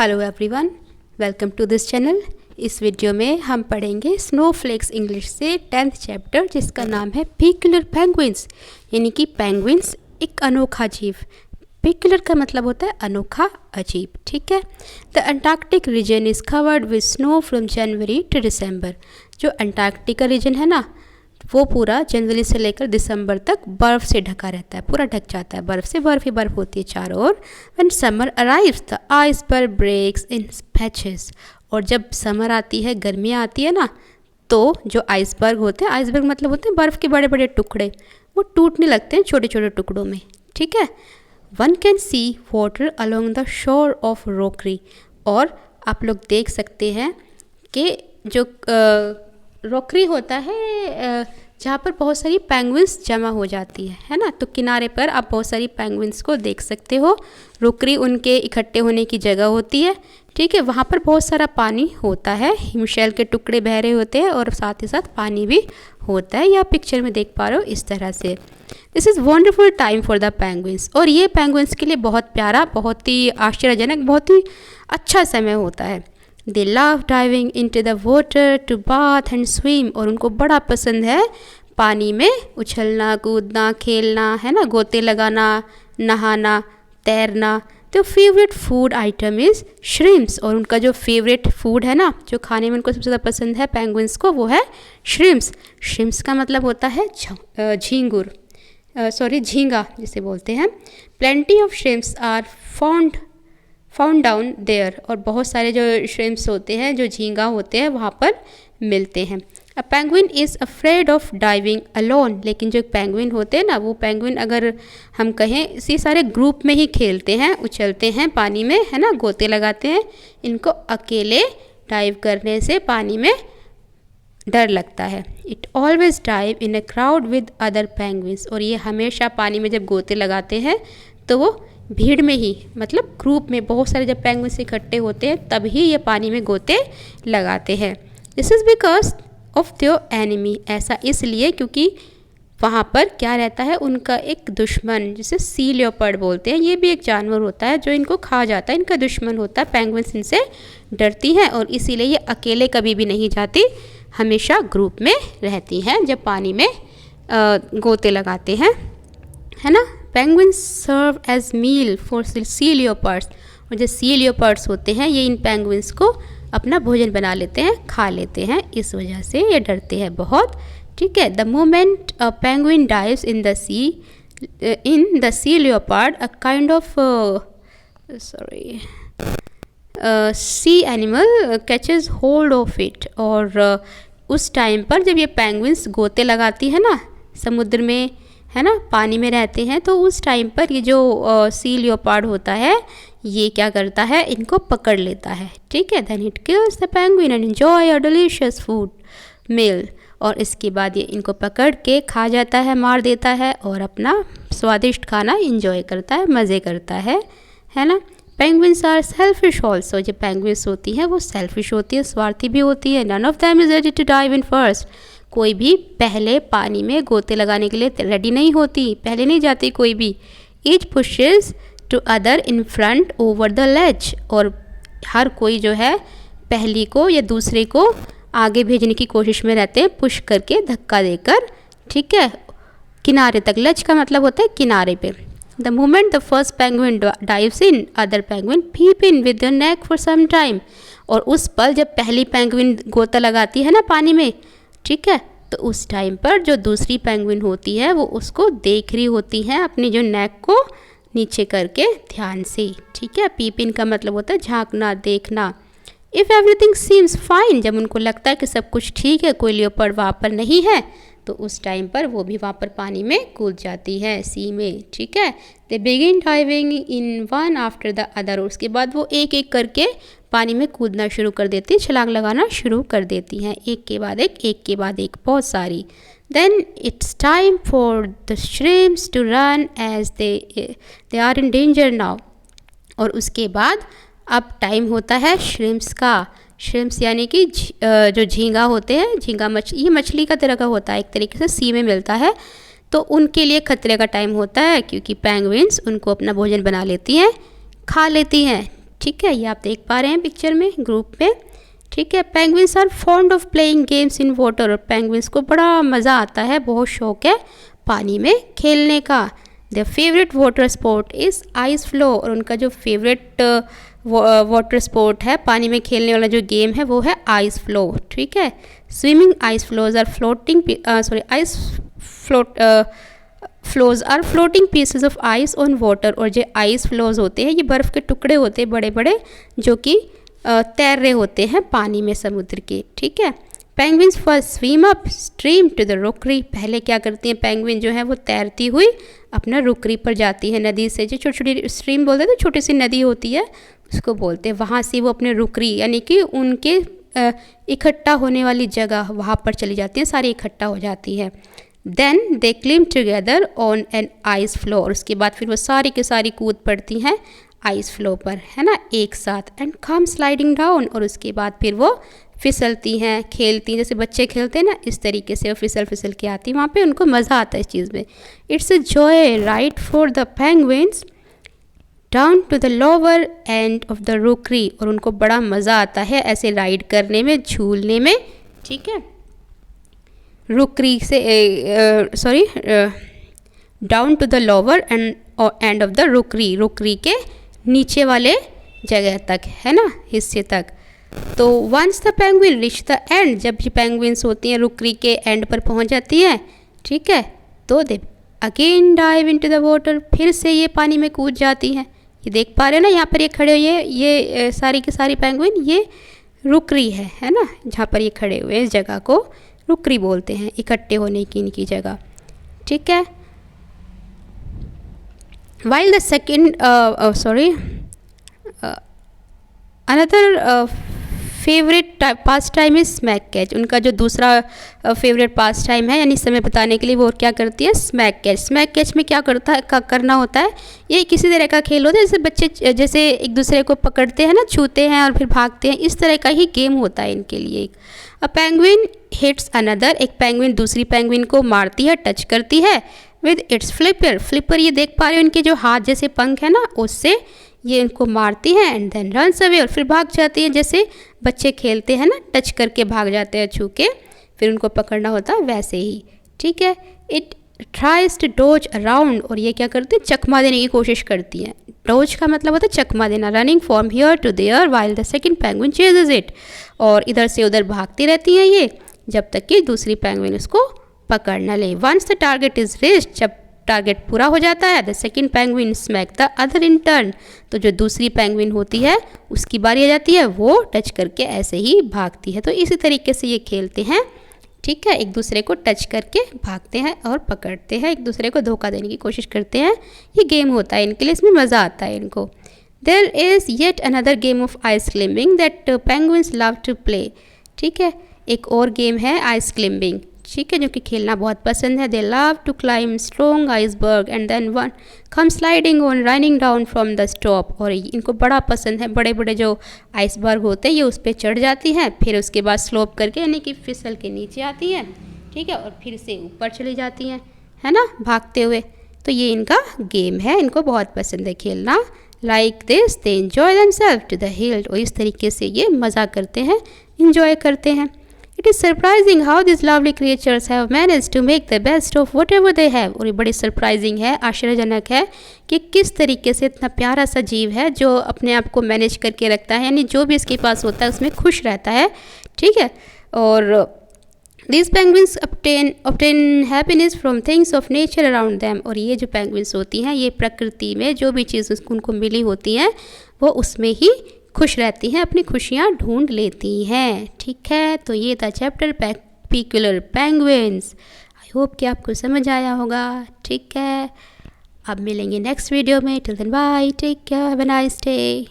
Hello everyone, welcome to this channel. इस video में हम पढ़ेंगे स्नोफ्लेक्स इंग्लिश से 10th चैप्टर, जिसका नाम है पिक्युलर पेंगुइन्स, यानी कि पेंगुइन्स एक अनोखा जीव। पिक्युलर का मतलब होता है अनोखा, अजीब। ठीक है। The Antarctic region is covered with snow from January to December. जो अंटार्कटिका रीजन है ना, वो पूरा जनवरी से लेकर दिसंबर तक बर्फ़ से ढका रहता है, पूरा ढक जाता है बर्फ़ से, बर्फ़ ही बर्फ़ होती है चारों ओर। When summer arrives the iceberg breaks in patches. और जब समर आती है, गर्मियाँ आती है ना, तो जो आइसबर्ग होते हैं, आइसबर्ग मतलब होते हैं बर्फ़ के बड़े बड़े टुकड़े, वो टूटने लगते हैं छोटे छोटे टुकड़ों में। ठीक है। One can see water along the shore of rookery. और आप लोग देख सकते हैं कि जो रोकरी होता है, जहाँ पर बहुत सारी पेंगुइन्स जमा हो जाती है ना, तो किनारे पर आप बहुत सारी पेंगुइन्स को देख सकते हो। रोकरी उनके इकट्ठे होने की जगह होती है। ठीक है। वहाँ पर बहुत सारा पानी होता है, हिमशैल के टुकड़े बह रहे होते हैं और साथ ही साथ पानी भी होता है। या पिक्चर में देख पा रहे हो इस तरह से। This is wonderful time for the penguins. और ये पेंगुइन्स के लिए बहुत प्यारा, बहुत ही आश्चर्यजनक, बहुत ही अच्छा समय होता है। They love diving into the water to bath and swim। और उनको बड़ा पसंद है पानी में उछलना, कूदना, खेलना, है ना, गोते लगाना, नहाना, तैरना। तो favourite food item is shrimps. और उनका जो फेवरेट फूड है ना, जो खाने में उनको सबसे ज़्यादा पसंद है पेंगुइन्स को, वो है श्रिम्प्स। श्रिम्प्स का मतलब होता है झींगुर, झींगा जिसे बोलते हैं। Plenty of shrimps are found down there. और बहुत सारे जो श्रिम्प्स होते हैं, जो झींगा होते हैं, वहाँ पर मिलते हैं। A penguin is afraid of diving alone. लेकिन जो पेंगुइन होते हैं ना, वो पेंगुइन अगर हम कहें इसी सारे ग्रुप में ही खेलते हैं, उछलते हैं पानी में, है ना, गोते लगाते हैं। इनको अकेले डाइव करने से पानी में डर लगता है। It always dive in a crowd with other penguins. और ये हमेशा पानी में जब गोते लगाते हैं तो वो भीड़ में ही, मतलब ग्रुप में, बहुत सारे जब पेंगुइन्स इकट्ठे होते हैं तभी ये पानी में गोते लगाते हैं। This is because of their enemy. ऐसा इसलिए क्योंकि वहाँ पर क्या रहता है, उनका एक दुश्मन, जिसे सी लियोपर्ड बोलते हैं। ये भी एक जानवर होता है जो इनको खा जाता है, इनका दुश्मन होता है। पेंगुइन्स इनसे डरती हैं और इसीलिए ये अकेले कभी भी नहीं जाती, हमेशा ग्रुप में रहती हैं जब पानी में गोते लगाते हैं, है ना। Penguins serve as meal for sea leopards. और जो सी लियोपर्ड्स होते हैं, ये इन पेंगुइन्स को अपना भोजन बना लेते हैं, खा लेते हैं। इस वजह से ये डरते हैं बहुत। ठीक है। The moment a penguin dives in the sea leopard a kind of sea animal catches hold of it. और उस टाइम पर जब ये पेंगुइन्स गोते लगाती है ना, समुद्र में, है ना, पानी में रहते हैं, तो उस टाइम पर ये जो सी लियोपार्ड होता है, ये क्या करता है, इनको पकड़ लेता है। ठीक है। Then it kills the penguin and enjoy a delicious food meal. और इसके बाद ये इनको पकड़ के खा जाता है, मार देता है और अपना स्वादिष्ट खाना इंजॉय करता है, मज़े करता है ना। Penguins are selfish also. जो पेंगुइन्स होती हैं वो सेल्फिश होती है, स्वार्थी भी होती है। None of them is ready to dive in first. कोई भी पहले पानी में गोते लगाने के लिए रेडी नहीं होती, पहले नहीं जाती कोई भी। Each pushes to other in front over the ledge. और हर कोई जो है पहली को या दूसरे को आगे भेजने की कोशिश में रहते हैं, पुश करके, धक्का देकर। ठीक है। किनारे तक, लेज का मतलब होता है किनारे पे। The moment the first penguin dives in, other penguin peep in with their neck for some time. और उस पल जब पहली पेंगुइन गोता लगाती है ना पानी में, ठीक है, तो उस टाइम पर जो दूसरी पेंगुइन होती है वो उसको देख रही होती है, अपनी जो नेक को नीचे करके ध्यान से। ठीक है। पीपिन का मतलब होता है झांकना, देखना। If everything seems fine. जब उनको लगता है कि सब कुछ ठीक है, कोई लियोपर्ड वहाँ पर नहीं है, तो उस टाइम पर वो भी वहाँ पर पानी में कूद जाती है, सी में। ठीक है। They begin diving in one after the other. उसके बाद वो एक एक करके पानी में कूदना शुरू कर देती है, छलांग लगाना शुरू कर देती हैं, एक के बाद एक, बहुत सारी। Then it's time for the shrimps to run as they are in danger now. और उसके बाद अब टाइम होता है श्रिम्प्स का। श्रिम्प्स यानी कि जो झींगा होते हैं, झींगा मछली, ये मछली का तरह का होता है, एक तरीके से सी में मिलता है। तो उनके लिए खतरे का टाइम होता है, क्योंकि पेंगुइन्स उनको अपना भोजन बना लेती हैं, खा लेती हैं। ठीक है, ये आप देख पा रहे हैं पिक्चर में ग्रुप में, ठीक है। Penguins are fond of playing games in water, और पेंगुइन्स को बड़ा मज़ा आता है, बहुत शौक है पानी में खेलने का। The favourite water sport is ice floe, और उनका जो फेवरेट वाटर स्पोर्ट है, पानी में खेलने वाला जो गेम है वो है आइस फ्लो, ठीक है। Swimming ice floes are floating ice floes are floating pieces of ice on water, और जो आइस फ्लोज होते हैं ये बर्फ़ के टुकड़े होते हैं बड़े बड़े, जो कि तैर रहे होते हैं पानी में समुद्र के, ठीक है। Penguins first swim upstream to the rookery, पहले क्या करती हैं पेंगुइन जो है वो तैरती हुई अपना रोकरी पर जाती है, नदी से, जो छोटी छोटी स्ट्रीम बोलते हैं तो छोटी सी नदी होती है उसको बोलते हैं, वहाँ से वो अपने रोकरी यानी कि उनके इकट्ठा होने वाली जगह वहाँ पर चली जाती हैं, सारी इकट्ठा हो जाती है। Then they climb together on an ice floe, और उसके बाद फिर वो सारी की सारी कूद पड़ती हैं आइस फ्लो पर, है ना, एक साथ, एंड कम स्लाइडिंग डाउन, और उसके बाद फिर वो फिसलती हैं, खेलती हैं, जैसे बच्चे खेलते हैं ना, इस तरीके से वो फिसल फिसल के आती हैं वहाँ पे, उनको मज़ा आता है इस चीज़ में। It's a joy ride for the penguins down to the lower end of the rookery, और उनको बड़ा मज़ा आता है ऐसे राइड करने में, झूलने में, ठीक है। रोकरी से down to the lower end of the rookery, rookery के नीचे वाले जगह तक, है ना, हिस्से तक। तो once the penguin reach the end, जब ये पेंगुइन्स होती हैं रुकरी के एंड पर पहुंच जाती हैं, ठीक है, तो they again dive into the water, फिर से ये पानी में कूद जाती हैं। ये देख पा रहे हो ना, यहाँ पर ये खड़े हुए हैं, ये सारी की सारी पेंगुइन ये रुकरी है ना, जहाँ पर ये खड़े हुए हैं इस जगह को रुकरी बोलते हैं, इकट्ठे होने की इनकी जगह, ठीक है। While the second another favourite pass time is smack catch, उनका जो दूसरा फेवरेट पास टाइम है यानी समय बिताने के लिए वो क्या करती है, स्मैक कैच। स्मैक कैच में क्या करना होता है, ये किसी तरह का खेल होता है, जैसे बच्चे जैसे एक दूसरे को पकड़ते हैं ना, छूते हैं और फिर भागते हैं, इस तरह का ही गेम होता है इनके लिए। अ पेंगुइन हिट्स अनदर, एक पेंगुइन दूसरी पेंगुइन को मारती है, टच करती है विद इट्स फ्लिपर, ये देख पा रहे हो इनके जो हाथ जैसे पंख है ना, उससे ये इनको मारती हैं, एंड देन रन्स अवे, और फिर भाग जाती है, जैसे बच्चे खेलते हैं ना, टच करके भाग जाते हैं, छू के फिर उनको पकड़ना होता है वैसे ही, ठीक है। It tries to dodge around, और ये क्या करती है, चकमा देने की कोशिश करती हैं। डोज का मतलब होता है चकमा देना, running from here to there while the second penguin chases it, और इधर से उधर भागती रहती हैं ये जब तक कि दूसरी पेंगुइन उसको पकड़ न ले। Once the target is reached, जब टारगेट पूरा हो जाता है, the second penguin smack the other in turn, तो जो दूसरी पेंगुइन होती है उसकी बारी आ जाती है, वो टच करके ऐसे ही भागती है। तो इसी तरीके से ये खेलते हैं, ठीक है, एक दूसरे को टच करके भागते हैं और पकड़ते हैं, एक दूसरे को धोखा देने की कोशिश करते हैं, ये गेम होता है इनके लिए, इसमें मज़ा आता है इनको। There is yet another game of ice climbing that penguins love to play, ठीक है, एक और गेम है आइस क्लिम्बिंग, ठीक है, जो कि खेलना बहुत पसंद है। They love to climb strong iceberg and then one come sliding on running down from the top, और इनको बड़ा पसंद है, बड़े बड़े जो आइसबर्ग होते हैं ये उस पर चढ़ जाती हैं, फिर उसके बाद स्लोप करके यानी कि फिसल के नीचे आती हैं, ठीक है, और फिर से ऊपर चली जाती हैं, है ना, भागते हुए। तो ये इनका गेम है, इनको बहुत पसंद है खेलना। Like this they enjoy themselves to the hilt, और इस तरीके से ये मज़ा करते हैं, इंजॉय करते हैं। It is surprising how these lovely creatures have managed to make the best of whatever they have, और ये बड़ी सरप्राइजिंग है, आश्चर्यजनक है कि किस तरीके से इतना प्यारा सा जीव है जो अपने आप को मैनेज करके रखता है, यानी जो भी इसके पास होता है उसमें खुश रहता है, ठीक है। और these penguins obtain happiness from things of nature around them, और ये जो पेंगुइन्स होती हैं ये प्रकृति में जो भी चीज़ उनको मिली होती हैं वो उसमें ही खुश रहती हैं, अपनी खुशियाँ ढूंढ लेती हैं, ठीक है। तो ये था chapter peculiar penguins. I hope कि आपको समझ आया होगा, ठीक है। अब मिलेंगे नेक्स्ट वीडियो में, till then bye, take care, have a nice day.